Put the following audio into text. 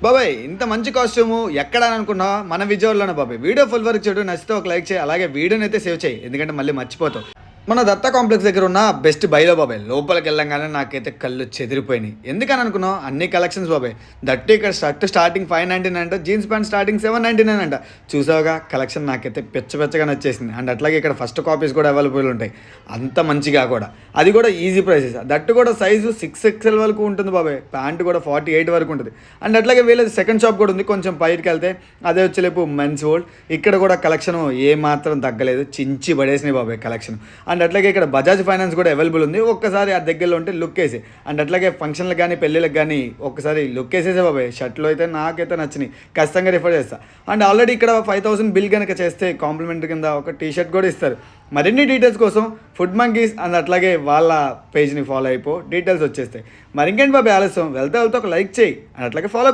బాబాయ్ ఇంత మంచి కాస్ట్యూము ఎక్కడ అని అనుకున్నావా? మన విజయవాడలోనే బాబాయ్. వీడియో ఫుల్ వరకు చూడు, నచ్చితే ఒక లైక్ చేయి, అలాగే వీడియోని అయితే సేవ్ చేయి, ఎందుకంటే మళ్ళీ మర్చిపోతావు. మన దత్తా కాంప్లెక్స్ దగ్గర ఉన్న బెస్ట్ బైలో బాబాయ్. లోపలికి వెళ్ళంగానే నాకైతే కళ్ళు చెదిరిపోయినాయి. ఎందుకని అనుకున్నావు? అన్ని కలెక్షన్స్ బాబాయ్. దట్టు ఇక్కడ స్టార్టింగ్ 599 అంట, జీన్స్ ప్యాంట్ స్టార్టింగ్ 799 అంట. చూసావుగా కలెక్షన్, నాకైతే పెచ్చగా నచ్చేసింది. అండ్ అట్లాగే ఇక్కడ ఫస్ట్ కాపీస్ కూడా అవైలబుల్ ఉంటాయి, అంత మంచిగా కూడా. అది కూడా ఈజీ ప్రైసెస్. దట్టు కూడా సైజు 6XL వరకు ఉంటుంది బాబాయ్. ప్యాంట్ కూడా 48 వరకు ఉంటుంది. అండ్ అట్లాగే వీళ్ళది సెకండ్ షాప్ కూడా ఉంది కొంచెం పైకి వెళ్తే, అదే వచ్చేలేపు మెన్స్ వరల్డ్. ఇక్కడ కూడా కలెక్షన్ ఏ మాత్రం తగ్గలేదు, చించి పడేసినాయి బాబాయ్ కలెక్షన్. అండ్ అట్లాగే ఇక్కడ బజాజ్ ఫైనాన్స్ కూడా అవైలబుల్ ఉంది. ఒక్కసారి ఆ దగ్గరలో ఉంటే లుక్ వేసి, అండ్ అట్లాగే ఫంక్షన్లకు కానీ పెళ్ళిళ్ళకి కానీ ఒక్కసారి లుక్ వేసేసే బాబాయ్. షర్ట్లు అయితే నాకైతే నచ్చినాయి, ఖచ్చితంగా రిఫర్ చేస్తా. అండ్ ఆల్రెడీ ఇక్కడ 5000 బిల్ కనుక చేస్తే కాంప్లిమెంటరీ కింద ఒక టీ-షర్ట్ కూడా ఇస్తారు. మరిన్ని డీటెయిల్స్ కోసం ఫుడ్ మంకీస్ అండ్ అట్లాగే వాళ్ళ పేజ్ని ఫాలో అయిపో, డీటెయిల్స్ వచ్చేస్తాయి. మరి ఇంకేంటి బాబాయ్ ఆలస్యం, వెళ్తే ఒక లైక్ చేయి, అండ్ అట్లాగే ఫాలో